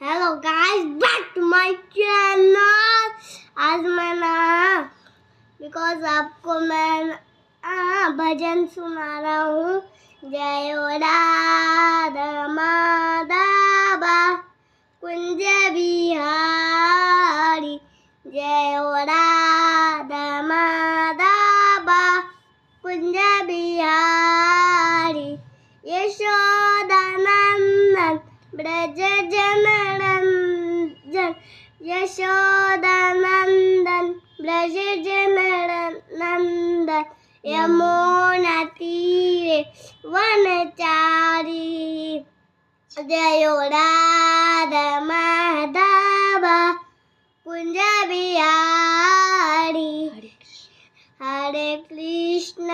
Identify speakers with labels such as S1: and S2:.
S1: Hello guys, back to my channel. आज मैं because आपको मैं भजन सुना रहा हूँ। जय हो राधा माधवा कुंज बिहारी, जय हो राधा माधवा कुंज बिहारी। यशोदानंदन ब्रज जनरंजन, यशोदानंदन ब्रज जनरंजन। यमुना तीरे वनचारी, जय हो राधा माधवा कुंज बिहारी। हरे कृष्ण